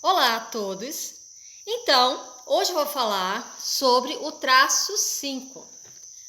Olá a todos! Então, hoje eu vou falar sobre o traço 5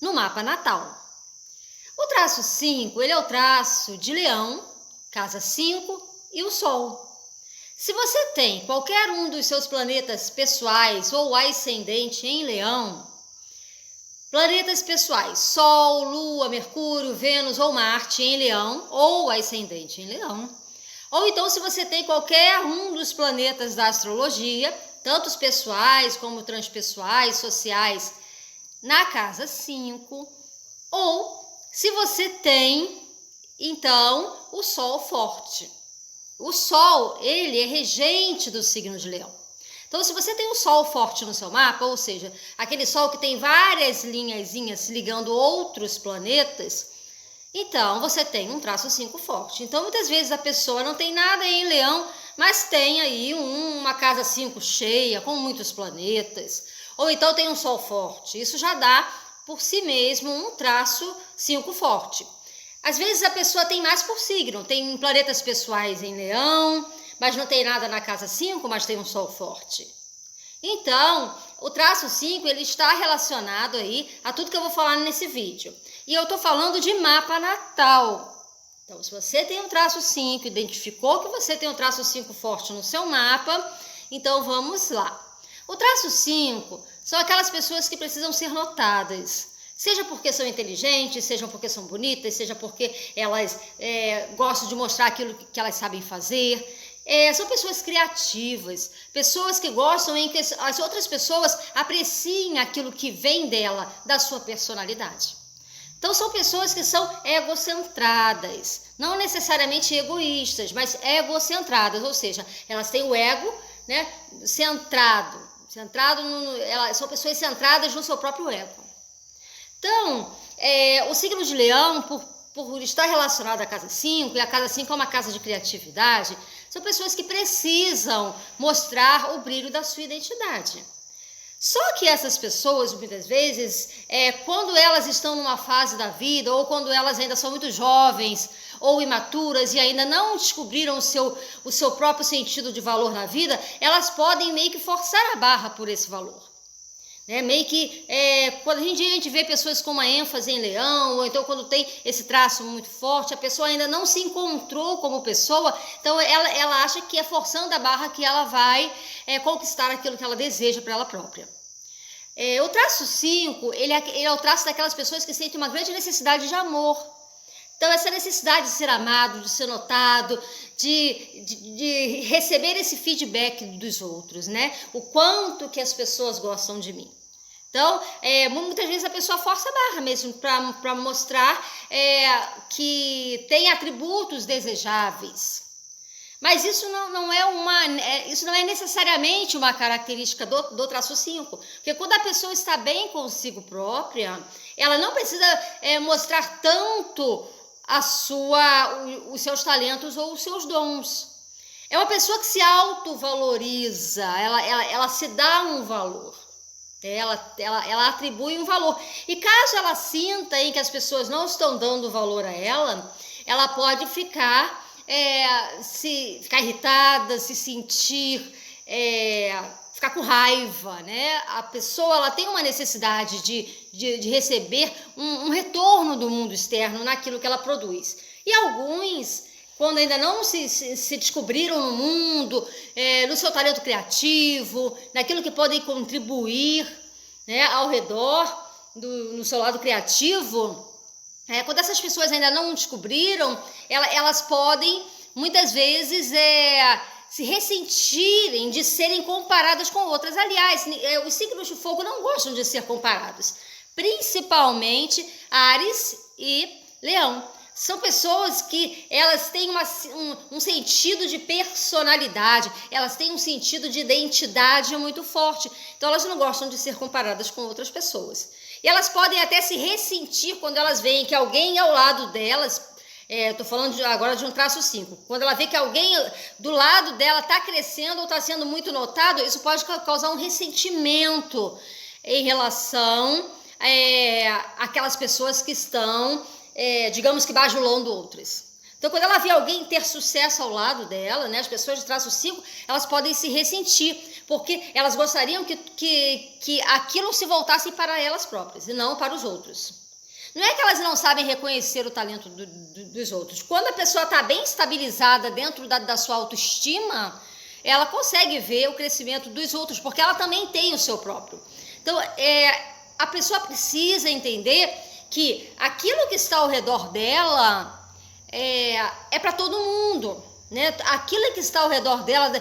no mapa natal. O traço 5, ele é o traço de Leão, casa 5 e o Sol. Se você tem qualquer um dos seus planetas pessoais ou ascendente em Leão, planetas pessoais, Sol, Lua, Mercúrio, Vênus ou Marte em Leão ou ascendente em Leão, ou então se você tem qualquer um dos planetas da astrologia, tanto os pessoais como transpessoais, sociais, na casa 5, ou se você tem, então, o Sol forte. O Sol, ele é regente do signo de Leão. Então, se você tem um Sol forte no seu mapa, ou seja, aquele Sol que tem várias linhazinhas ligando outros planetas, então você tem um traço 5 forte. Então, muitas vezes a pessoa não tem nada em Leão, mas tem aí uma casa 5 cheia, com muitos planetas. Ou então tem um Sol forte. Isso já dá, por si mesmo, um traço 5 forte. Às vezes a pessoa tem mais por signo, tem planetas pessoais em Leão, mas não tem nada na casa 5, mas tem um Sol forte. Então, o traço 5, ele está relacionado aí a tudo que eu vou falar nesse vídeo. E eu estou falando de mapa natal. Então, se você tem um traço 5, identificou que você tem um traço 5 forte no seu mapa, então vamos lá. O traço 5 são aquelas pessoas que precisam ser notadas. Seja porque são inteligentes, seja porque são bonitas, seja porque elas gostam de mostrar aquilo que elas sabem fazer. São pessoas criativas, pessoas que gostam em que as outras pessoas apreciem aquilo que vem dela, da sua personalidade. Então, são pessoas que são egocentradas, não necessariamente egoístas, mas egocentradas, ou seja, elas têm o ego, né, centrado elas são pessoas centradas no seu próprio ego. Então, o signo de Leão, por estar relacionado à casa 5, e a casa 5 é uma casa de criatividade, são pessoas que precisam mostrar o brilho da sua identidade. Só que essas pessoas, muitas vezes, quando elas estão numa fase da vida, ou quando elas ainda são muito jovens ou imaturas e ainda não descobriram o seu próprio sentido de valor na vida, elas podem meio que forçar a barra por esse valor. Meio que quando a gente vê pessoas com uma ênfase em Leão, ou então quando tem esse traço muito forte, a pessoa ainda não se encontrou como pessoa, então ela acha que é forçando a barra que ela vai conquistar aquilo que ela deseja para ela própria. O traço 5, ele é o traço daquelas pessoas que sentem uma grande necessidade de amor. Então, essa necessidade de ser amado, de ser notado, de receber esse feedback dos outros, né? O quanto que as pessoas gostam de mim. Então, muitas vezes a pessoa força a barra mesmo para mostrar que tem atributos desejáveis. Mas isso isso não é necessariamente uma característica do traço 5. Porque quando a pessoa está bem consigo própria, ela não precisa mostrar tanto os seus talentos ou os seus dons. É uma pessoa que se autovaloriza, ela se dá um valor. Ela atribui um valor. E caso ela sinta aí que as pessoas não estão dando valor a ela pode ficar irritada, se sentir, ficar com raiva, né? A pessoa ela tem uma necessidade de receber um retorno do mundo externo naquilo que ela produz. E alguns, quando ainda não se descobriram no mundo, no seu talento criativo, naquilo que podem contribuir, né, ao redor, no seu lado criativo, quando essas pessoas ainda não descobriram, elas podem, muitas vezes, se ressentirem de serem comparadas com outras. Aliás, os signos de fogo não gostam de ser comparados, principalmente Áries e Leão. São pessoas que elas têm um sentido de personalidade, elas têm um sentido de identidade muito forte. Então, elas não gostam de ser comparadas com outras pessoas. E elas podem até se ressentir quando elas veem que alguém ao lado delas, estou falando agora de um traço 5, quando ela vê que alguém do lado dela está crescendo ou está sendo muito notado, isso pode causar um ressentimento em relação àquelas pessoas que estão, digamos que bajulando outras. Então, quando ela vê alguém ter sucesso ao lado dela, né, as pessoas de traço 5, elas podem se ressentir, porque elas gostariam que aquilo se voltasse para elas próprias e não para os outros. Não é que elas não sabem reconhecer o talento dos outros. Quando a pessoa está bem estabilizada dentro da sua autoestima, ela consegue ver o crescimento dos outros, porque ela também tem o seu próprio. Então, a pessoa precisa entender que aquilo que está ao redor dela é para todo mundo, né? Aquilo que está ao redor dela,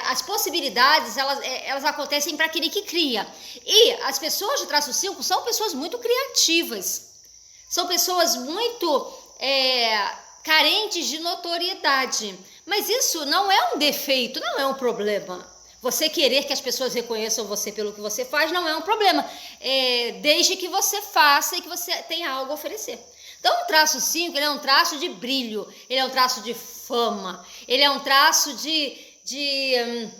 as possibilidades, elas acontecem para aquele que cria. E as pessoas de traço 5 são pessoas muito criativas, são pessoas muito carentes de notoriedade. Mas isso não é um defeito, não é um problema. Você querer que as pessoas reconheçam você pelo que você faz não é um problema, desde que você faça e que você tenha algo a oferecer. Então, o traço 5, ele é um traço de brilho, ele é um traço de fama, ele é um traço de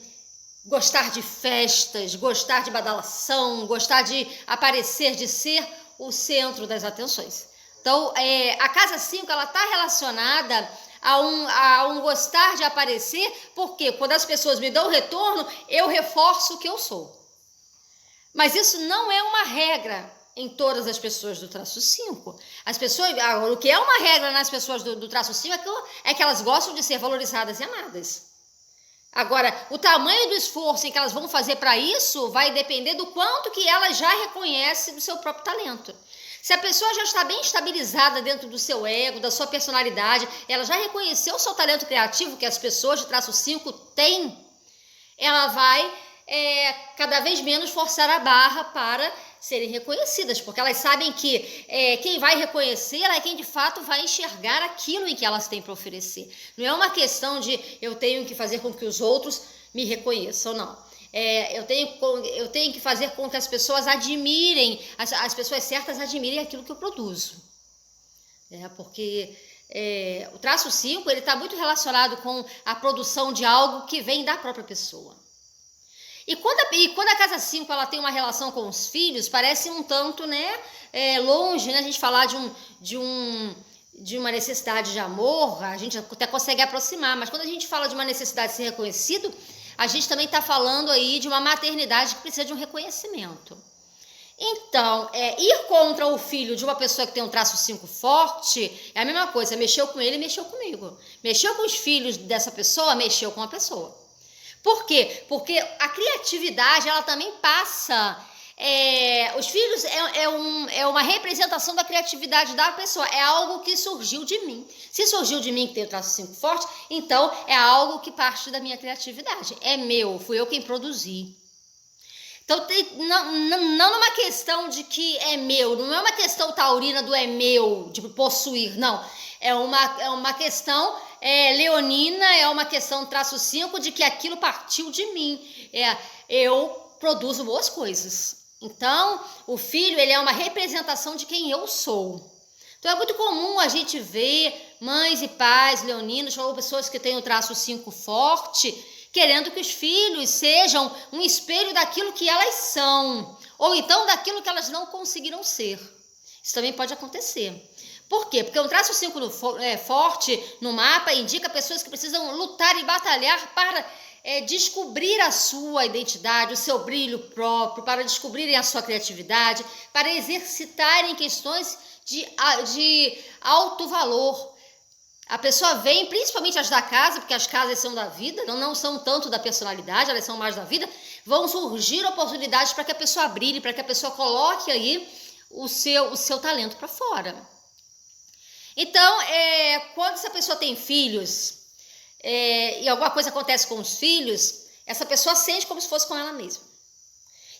gostar de festas, gostar de badalação, gostar de aparecer, de ser o centro das atenções. Então, a casa 5, ela está relacionada a um gostar de aparecer, porque quando as pessoas me dão retorno, eu reforço o que eu sou. Mas isso não é uma regra em todas as pessoas do traço 5. As pessoas, o que é uma regra nas pessoas do traço 5 é que elas gostam de ser valorizadas e amadas. Agora, o tamanho do esforço em que elas vão fazer para isso vai depender do quanto que elas já reconhecem do seu próprio talento. Se a pessoa já está bem estabilizada dentro do seu ego, da sua personalidade, ela já reconheceu o seu talento criativo, que as pessoas de traço 5 têm, ela vai cada vez menos forçar a barra para serem reconhecidas, porque elas sabem que quem vai reconhecê-la é quem de fato vai enxergar aquilo em que elas têm para oferecer. Não é uma questão de eu tenho que fazer com que os outros me reconheçam, não. Eu tenho que fazer com que as pessoas admirem, as pessoas certas admirem aquilo que eu produzo. Porque o traço 5, ele está muito relacionado com a produção de algo que vem da própria pessoa. E quando a casa 5 ela tem uma relação com os filhos, parece um tanto longe, né? A gente falar de uma necessidade de amor, a gente até consegue aproximar, mas quando a gente fala de uma necessidade de ser reconhecido, a gente também está falando aí de uma maternidade que precisa de um reconhecimento. Então, ir contra o filho de uma pessoa que tem um traço 5 forte é a mesma coisa, mexeu com ele, mexeu comigo. Mexeu com os filhos dessa pessoa, mexeu com a pessoa. Por quê? Porque a criatividade, ela também passa... os filhos é uma representação da criatividade da pessoa, é algo que surgiu de mim. Se surgiu de mim que tem o traço 5 forte, então é algo que parte da minha criatividade, é meu, fui eu quem produzi. Então, não numa questão de que é meu, não é uma questão taurina do é meu, de possuir, não. É uma questão leonina, é uma questão traço 5 de que aquilo partiu de mim. Eu produzo boas coisas. Então, o filho, ele é uma representação de quem eu sou. Então, é muito comum a gente ver mães e pais leoninos ou pessoas que têm o traço 5 forte, querendo que os filhos sejam um espelho daquilo que elas são, ou então daquilo que elas não conseguiram ser. Isso também pode acontecer. Por quê? Porque um traço 5 forte no mapa indica pessoas que precisam lutar e batalhar para descobrir a sua identidade, o seu brilho próprio, para descobrirem a sua criatividade, para exercitarem questões de alto valor. A pessoa vem, principalmente as da casa, porque as casas são da vida, não são tanto da personalidade, elas são mais da vida, vão surgir oportunidades para que a pessoa brilhe, para que a pessoa coloque aí o seu talento para fora. Então, quando essa pessoa tem filhos e alguma coisa acontece com os filhos, essa pessoa sente como se fosse com ela mesma.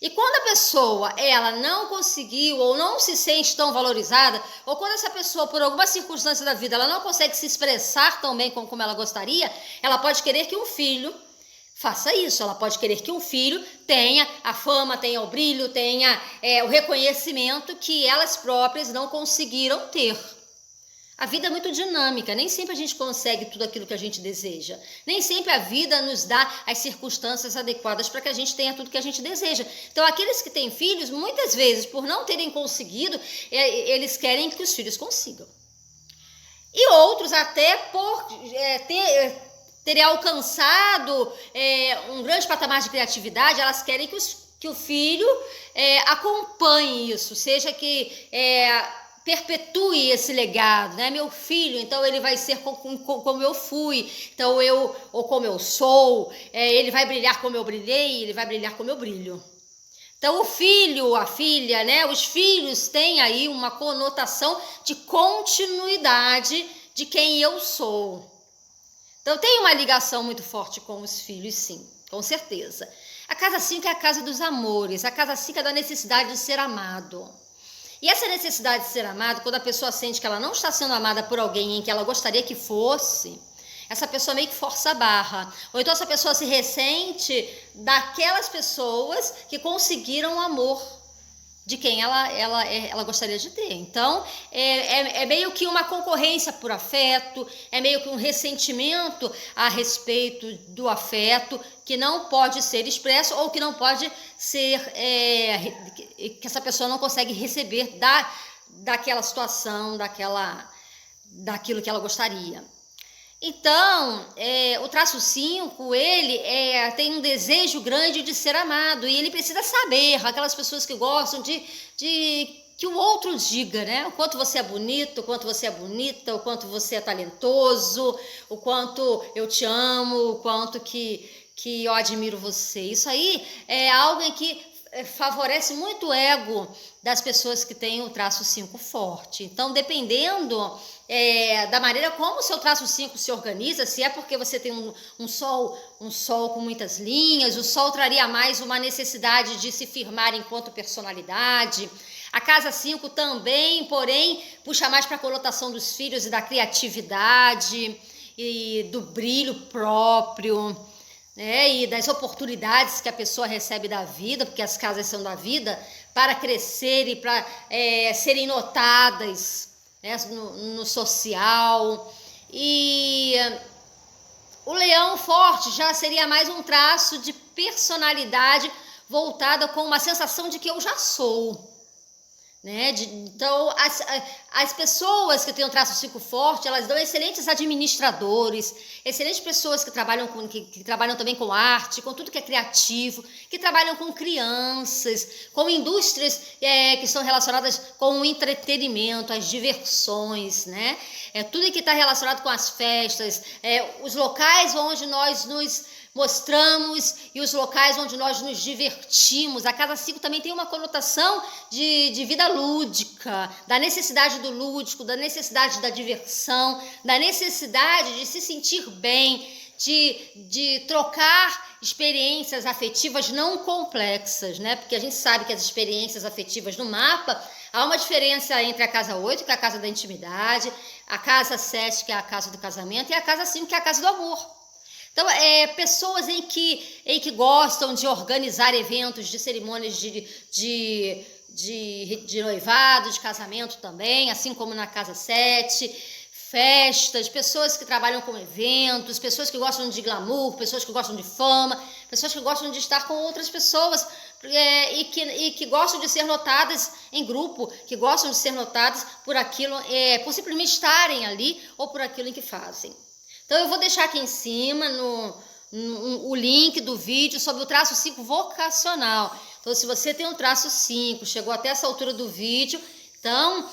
E quando a pessoa ela não conseguiu ou não se sente tão valorizada, ou quando essa pessoa, por alguma circunstância da vida, ela não consegue se expressar tão bem como ela gostaria, ela pode querer que um filho faça isso, ela pode querer que um filho tenha a fama, tenha o brilho, tenha o reconhecimento que elas próprias não conseguiram ter. A vida é muito dinâmica, nem sempre a gente consegue tudo aquilo que a gente deseja. Nem sempre a vida nos dá as circunstâncias adequadas para que a gente tenha tudo que a gente deseja. Então, aqueles que têm filhos, muitas vezes, por não terem conseguido, eles querem que os filhos consigam. E outros até por terem alcançado um grande patamar de criatividade, elas querem que o filho acompanhe isso, seja que perpetue esse legado, né? Meu filho, então ele vai ser como eu fui, então ou como eu sou, ele vai brilhar como eu brilhei, ele vai brilhar como eu brilho. Então o filho, a filha, né? Os filhos têm aí uma conotação de continuidade de quem eu sou. Então tem uma ligação muito forte com os filhos, sim, com certeza. A casa 5 é a casa dos amores, a casa 5 é da necessidade de ser amado. E essa necessidade de ser amado, quando a pessoa sente que ela não está sendo amada por alguém em que ela gostaria que fosse, essa pessoa meio que força a barra. Ou então essa pessoa se ressente daquelas pessoas que conseguiram o amor de quem ela gostaria de ter. Então, é meio que uma concorrência por afeto, é meio que um ressentimento a respeito do afeto que não pode ser expresso ou que não pode ser, que essa pessoa não consegue receber daquela situação, daquilo que ela gostaria. Então, o traço 5, ele tem um desejo grande de ser amado e ele precisa saber, aquelas pessoas que gostam de que o outro diga, né? O quanto você é bonito, o quanto você é bonita, o quanto você é talentoso, o quanto eu te amo, o quanto que eu admiro você. Isso aí é algo em que favorece muito o ego das pessoas que têm o traço 5 forte. Então, dependendo da maneira como o seu traço 5 se organiza, se é porque você tem um sol com muitas linhas, o sol traria mais uma necessidade de se firmar enquanto personalidade. A casa 5 também, porém, puxa mais para a conotação dos filhos e da criatividade e do brilho próprio, né, e das oportunidades que a pessoa recebe da vida, porque as casas são da vida, para crescer e para serem notadas, né, no social. E o leão forte já seria mais um traço de personalidade voltada com uma sensação de que eu já sou. Né? Então, as pessoas que têm um traço 5 forte, elas dão excelentes administradores, excelentes pessoas que trabalham também com arte, com tudo que é criativo, que trabalham com crianças, com indústrias que estão relacionadas com o entretenimento, as diversões, né? Tudo que está relacionado com as festas, os locais onde nós nos mostramos e os locais onde nós nos divertimos. A casa 5 também tem uma conotação de vida lúdica, da necessidade do lúdico, da necessidade da diversão, da necessidade de se sentir bem, de trocar experiências afetivas não complexas, né? Porque a gente sabe que as experiências afetivas no mapa, há uma diferença entre a casa 8, que é a casa da intimidade, a casa 7, que é a casa do casamento, e a casa 5, que é a casa do amor. Então, pessoas em que gostam de organizar eventos, de cerimônias de noivado, de casamento também, assim como na casa 7, festas, pessoas que trabalham com eventos, pessoas que gostam de glamour, pessoas que gostam de fama, pessoas que gostam de estar com outras pessoas e que gostam de ser notadas em grupo, que gostam de ser notadas por aquilo, por simplesmente estarem ali ou por aquilo em que fazem. Então, eu vou deixar aqui em cima o link do vídeo sobre o traço 5 vocacional. Então, se você tem um traço 5, chegou até essa altura do vídeo, então,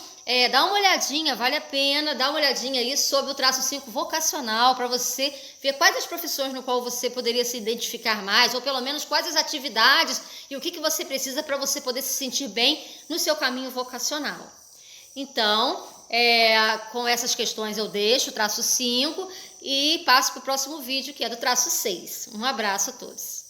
dá uma olhadinha, vale a pena, dá uma olhadinha aí sobre o traço 5 vocacional, para você ver quais as profissões no qual você poderia se identificar mais, ou pelo menos quais as atividades e o que você precisa para você poder se sentir bem no seu caminho vocacional. Então, com essas questões eu deixo o traço 5 e passo para o próximo vídeo, que é do traço 6. Um abraço a todos.